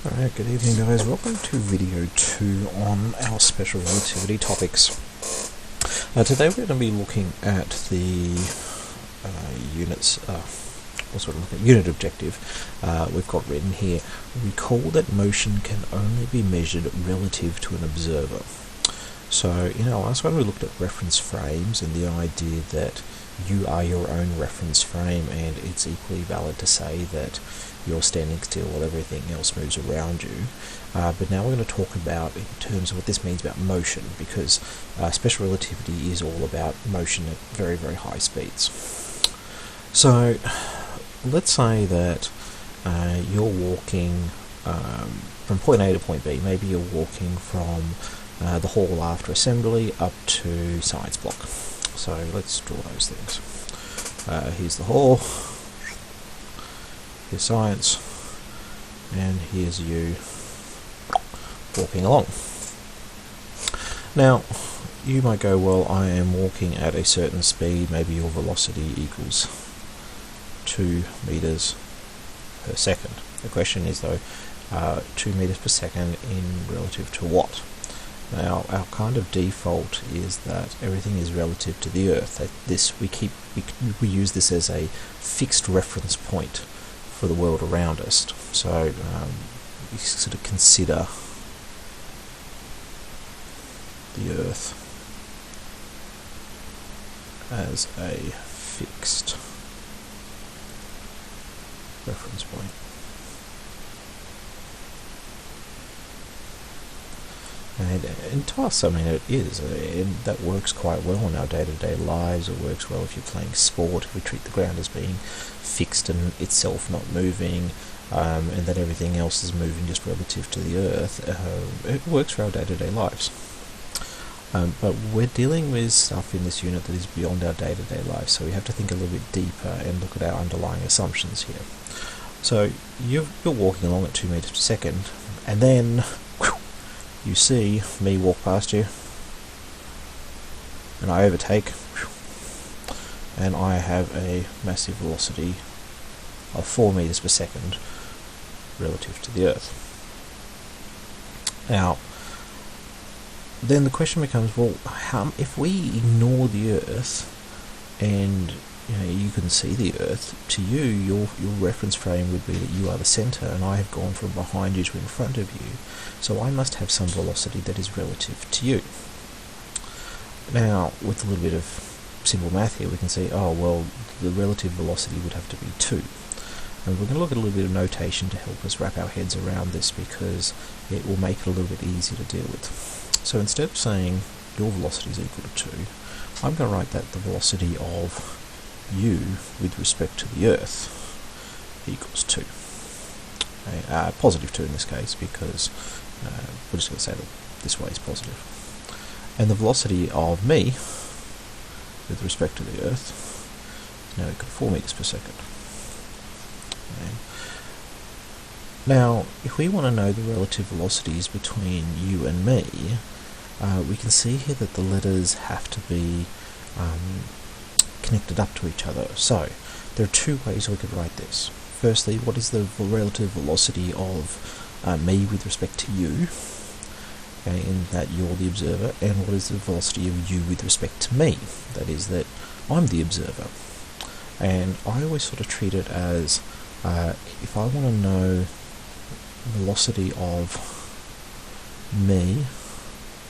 Alright, good evening guys, welcome to video 2 on our special relativity topics. Today we're going to be looking at the unit objective we've got written here. Recall that motion can only be measured relative to an observer. So in our last one we looked at reference frames and the idea that you are your own reference frame, and it's equally valid to say that you're standing still while everything else moves around you. But now we're going to talk about in terms of what this means about motion, because special relativity is all about motion at very, very high speeds. So let's say that you're walking from point A to point B. Maybe you're walking from the hall after assembly up to science block. So let's draw those things. Here's the hall, here's science, and here's you walking along. Now, you might go, well, I am walking at a certain speed, maybe your velocity equals 2 meters per second. The question is though, 2 meters per second in relative to what? Now, our kind of default is that everything is relative to the Earth. We use this as a fixed reference point for the world around us. So we sort of consider the Earth as a fixed reference point. And to us, I mean, it is, and that works quite well in our day-to-day lives. It works well if you're playing sport, if we treat the ground as being fixed and itself not moving, and that everything else is moving just relative to the Earth. It works for our day-to-day lives. But we're dealing with stuff in this unit that is beyond our day-to-day lives, so we have to think a little bit deeper and look at our underlying assumptions here. So you're walking along at 2 meters per second, and then you see me walk past you, and I overtake, and I have a massive velocity of 4 meters per second relative to the Earth. Now, then the question becomes, well, if we ignore the Earth and you can see the Earth, to you, your reference frame would be that you are the centre, and I have gone from behind you to in front of you, so I must have some velocity that is relative to you. Now, with a little bit of simple math here, we can see, oh, well, the relative velocity would have to be 2. And we're going to look at a little bit of notation to help us wrap our heads around this, because it will make it a little bit easier to deal with. So instead of saying your velocity is equal to 2, I'm going to write that the velocity of u with respect to the Earth equals 2. Okay, positive 2 in this case, because we're just going to say that this way is positive. And the velocity of me with respect to the Earth is now equal to 4 meters per second. Okay. Now, if we want to know the relative velocities between you and me, we can see here that the letters have to be connected up to each other. So there are 2 ways we could write this. Firstly, what is the relative velocity of me with respect to you, okay, in that you're the observer, and what is the velocity of you with respect to me, that is that I'm the observer. And I always sort of treat it as if I want to know velocity of me,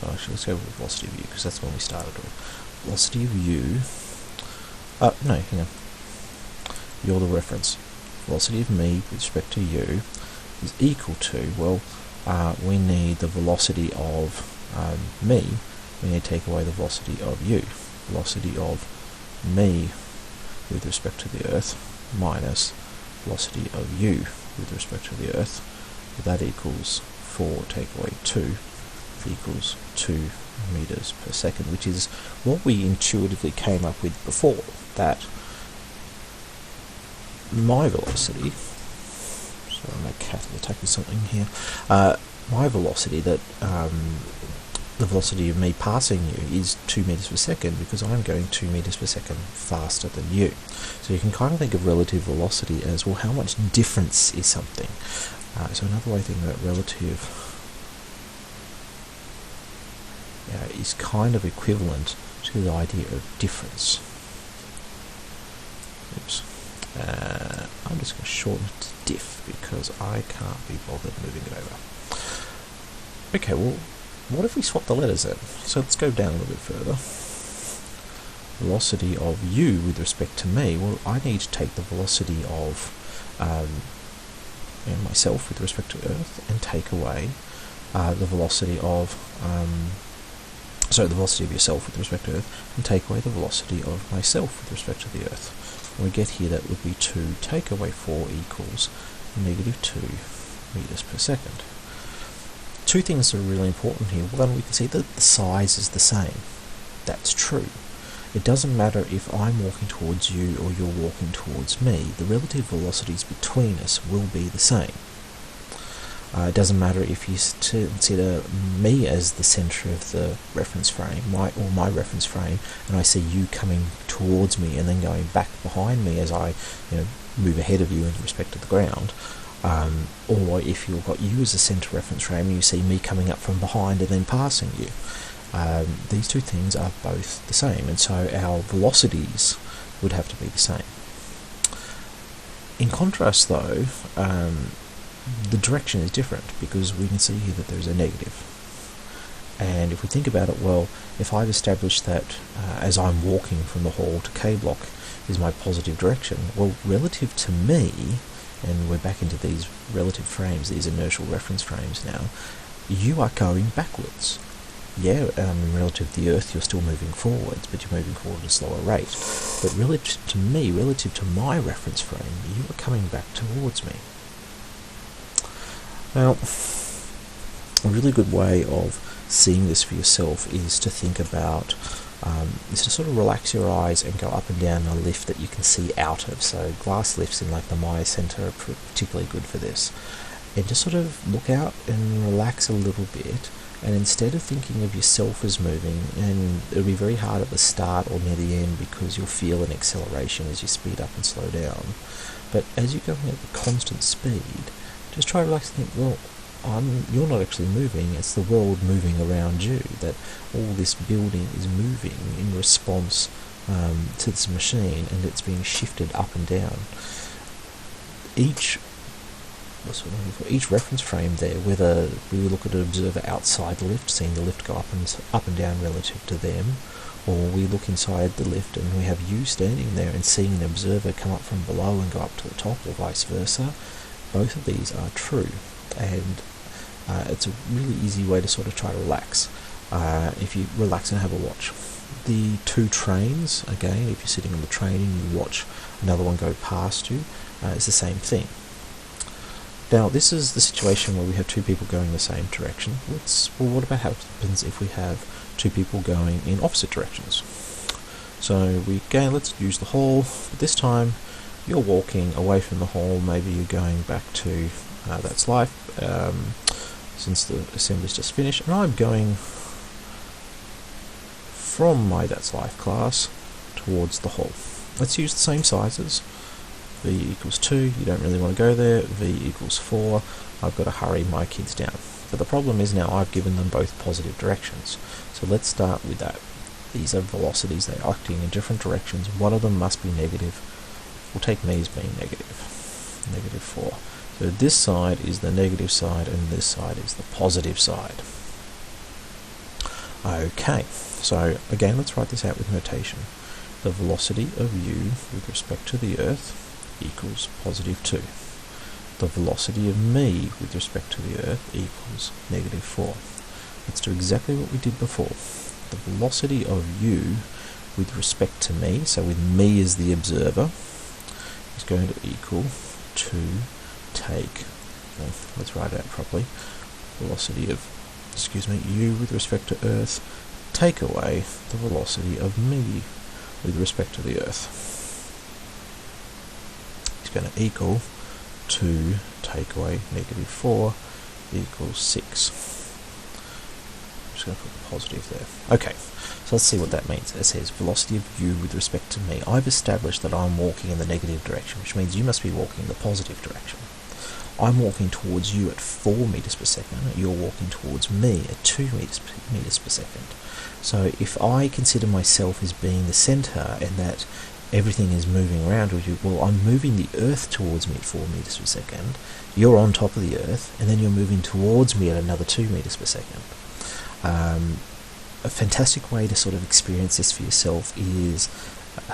actually let's go with velocity of you, because that's the one we started with. Velocity of you, no, hang on, you're the reference. Velocity of me with respect to you is equal to, well, we need the velocity of me, we need to take away the velocity of you. Velocity of me with respect to the Earth minus velocity of you with respect to the Earth. That equals 4 take away 2 equals 2 meters per second, which is what we intuitively came up with before, that my velocity, sorry, my cat is attacking something here, my velocity, that the velocity of me passing you is 2 meters per second because I'm going 2 meters per second faster than you. So you can kind of think of relative velocity as, well, how much difference is something? So another way of thinking about relative is kind of equivalent to the idea of difference. Oops. I'm just going to shorten it to diff because I can't be bothered moving it over. Okay, well, what if we swap the letters then? So let's go down a little bit further. Velocity of you with respect to me. Well, I need to take the velocity of myself with respect to Earth and take away the velocity of the velocity of yourself with respect to Earth and take away the velocity of myself with respect to the Earth. When we get here, that would be 2 take away 4 equals -2 meters per second. Two things are really important here. One, we can see that the size is the same. That's true. It doesn't matter if I'm walking towards you or you're walking towards me. The relative velocities between us will be the same. It doesn't matter if you consider me as the centre of the reference frame, my reference frame, and I see you coming towards me and then going back behind me as I move ahead of you in respect to the ground. Or if you've got you as a centre reference frame and you see me coming up from behind and then passing you. These two things are both the same, and so our velocities would have to be the same. In contrast though, the direction is different because we can see here that there's a negative. And if we think about it, well, if I've established that as I'm walking from the hall to K block is my positive direction, well, relative to me, and we're back into these relative frames, these inertial reference frames now, you are going backwards. Yeah, relative to the Earth, you're still moving forwards, but you're moving forward at a slower rate. But relative to me, relative to my reference frame, you are coming back towards me. Now, a really good way of seeing this for yourself is to think about, is to sort of relax your eyes and go up and down a lift that you can see out of. So glass lifts in like the Maya Center are particularly good for this. And just sort of look out and relax a little bit, and instead of thinking of yourself as moving, and it'll be very hard at the start or near the end because you'll feel an acceleration as you speed up and slow down. But as you're going at a constant speed, just try to relax and think, well, you're not actually moving, it's the world moving around you, that all this building is moving in response to this machine, and it's being shifted up and down. Each reference frame there, whether we look at an observer outside the lift, seeing the lift go up and down relative to them, or we look inside the lift and we have you standing there and seeing an observer come up from below and go up to the top, or vice versa, both of these are true. And it's a really easy way to sort of try to relax. If you relax and have a watch. The two trains, again, if you're sitting on the train and you watch another one go past you, it's the same thing. Now, this is the situation where we have two people going the same direction. What about what happens if we have two people going in opposite directions? So let's use the hall. But this time, you're walking away from the hall. Maybe you're going back to That's Life, since the assembly's just finished, and I'm going from my That's Life class towards the hall. Let's use the same sizes. V equals 2, you don't really want to go there. V equals 4, I've got to hurry my kids down. But the problem is now I've given them both positive directions. So let's start with that. These are velocities, they're acting in different directions. One of them must be negative. We'll take me as being negative. -4. So this side is the negative side and this side is the positive side. Okay, so again, let's write this out with notation. The velocity of u with respect to the Earth equals +2. The velocity of me with respect to the Earth equals -4. Let's do exactly what we did before. The velocity of u with respect to me, so with me as the observer, is going to equal 2 take, let's write it out properly, velocity of, u with respect to Earth, take away the velocity of me with respect to the Earth. It's going to equal 2 take away -4 equals 6. just going to put the positive there. Okay, so let's see what that means. It says velocity of you with respect to me. I've established that I'm walking in the negative direction, which means you must be walking in the positive direction. I'm walking towards you at 4 meters per second. You're walking towards me at 2 meters per second. So if I consider myself as being the center and that everything is moving around with you, well, I'm moving the Earth towards me at 4 meters per second. You're on top of the Earth, and then you're moving towards me at another 2 meters per second. A fantastic way to sort of experience this for yourself is,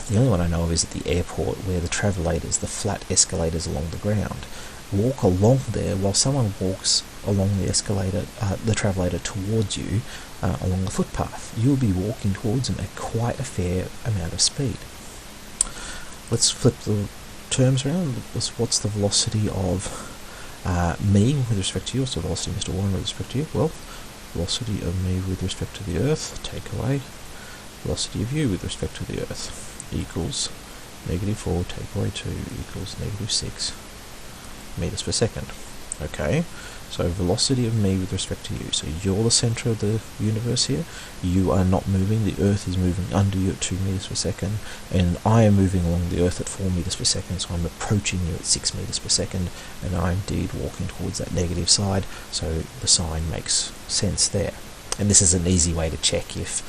the only one I know of is at the airport, where the travelators, the flat escalators along the ground, walk along there while someone walks along the escalator, the travelator towards you along the footpath. You'll be walking towards them at quite a fair amount of speed. Let's flip the terms around. What's the velocity of me with respect to you? What's the velocity of Mr. Warren with respect to you? Well, velocity of me with respect to the Earth, take away velocity of you with respect to the Earth, equals -4, take away 2, equals -6 meters per second. Okay, so velocity of me with respect to you. So you're the center of the universe here. You are not moving. The Earth is moving under you at 2 meters per second, and I am moving along the Earth at 4 meters per second, so I'm approaching you at 6 meters per second, and I'm indeed walking towards that negative side, so the sign makes sense there. And this is an easy way to check if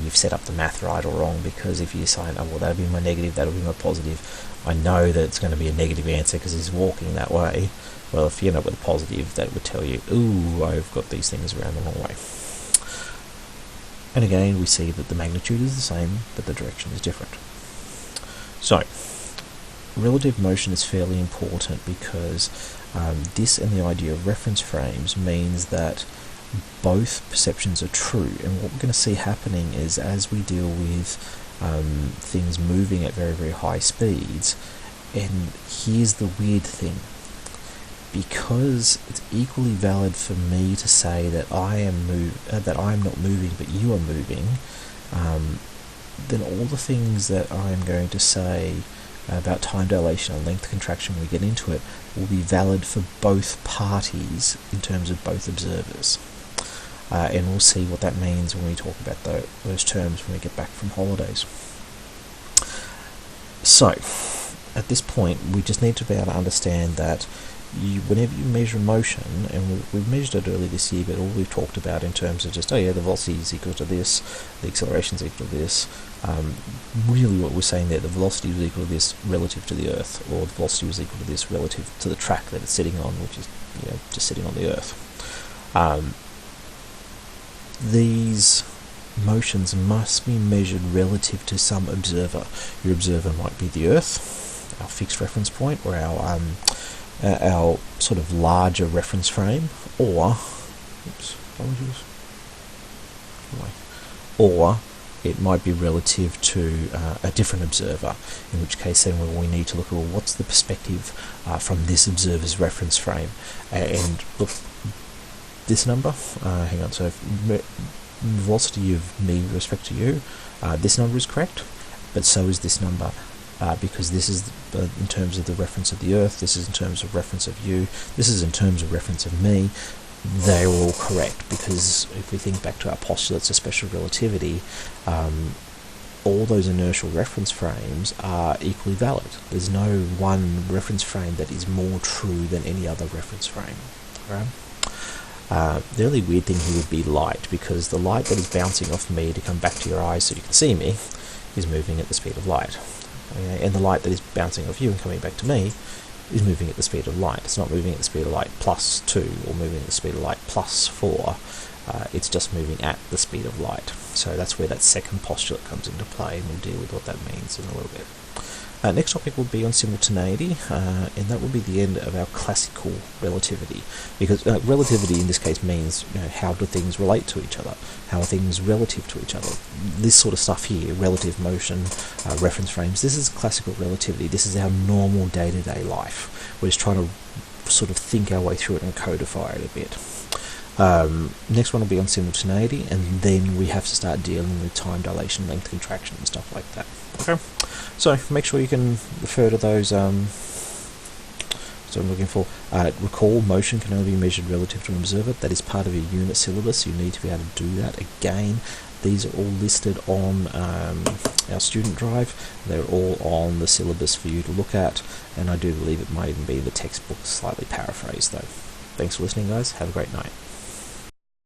you've set up the math right or wrong, because if you say, oh, well, that'll be my negative, that'll be my positive, I know that it's going to be a negative answer because he's walking that way. Well, if you end up with a positive, that would tell you, ooh, I've got these things around the wrong way. And again, we see that the magnitude is the same, but the direction is different. So, relative motion is fairly important because this and the idea of reference frames means that both perceptions are true. And what we're going to see happening is, as we deal with things moving at very, very high speeds, and here's the weird thing, because it's equally valid for me to say that I am not moving but you are moving, then all the things that I'm going to say about time dilation and length contraction when we get into it will be valid for both parties in terms of both observers. And we'll see what that means when we talk about those terms when we get back from holidays. So, at this point, we just need to be able to understand that whenever you measure motion, and we've measured it earlier this year, but all we've talked about in terms of just, the velocity is equal to this, the acceleration is equal to this, really what we're saying there, the velocity is equal to this relative to the Earth, or the velocity is equal to this relative to the track that it's sitting on, which is just sitting on the Earth. These motions must be measured relative to some observer. Your observer might be the Earth, our fixed reference point, or our sort of larger reference frame, or it might be relative to a different observer, in which case then we need to look at, well, what's the perspective from this observer's reference frame, and look, this number, so velocity of me with respect to you, this number is correct, but so is this number, because this is in terms of the reference of the Earth, this is in terms of reference of you, this is in terms of reference of me. They're all correct, because if we think back to our postulates of special relativity, all those inertial reference frames are equally valid. There's no one reference frame that is more true than any other reference frame. Right? The only weird thing here would be light, because the light that is bouncing off me to come back to your eyes so you can see me is moving at the speed of light. Okay? And the light that is bouncing off you and coming back to me is moving at the speed of light. It's not moving at the speed of light plus 2 or moving at the speed of light plus 4. It's just moving at the speed of light. So that's where that second postulate comes into play, and we'll deal with what that means in a little bit. Next topic will be on simultaneity, and that will be the end of our classical relativity, because relativity in this case means how do things relate to each other, how are things relative to each other. This sort of stuff here, relative motion, reference frames, this is classical relativity. This is our normal day-to-day life. We're just trying to sort of think our way through it and codify it a bit. Next one will be on simultaneity, and then we have to start dealing with time dilation, length contraction, and stuff like that. Okay, so make sure you can refer to those So I'm looking for, recall motion can only be measured relative to an observer. That is part of your unit syllabus. You need to be able to do that. Again, these are all listed on our student drive. They're all on the syllabus for you to look at, and I do believe it might even be the textbook, slightly paraphrased though. Thanks for listening, guys. Have a great night.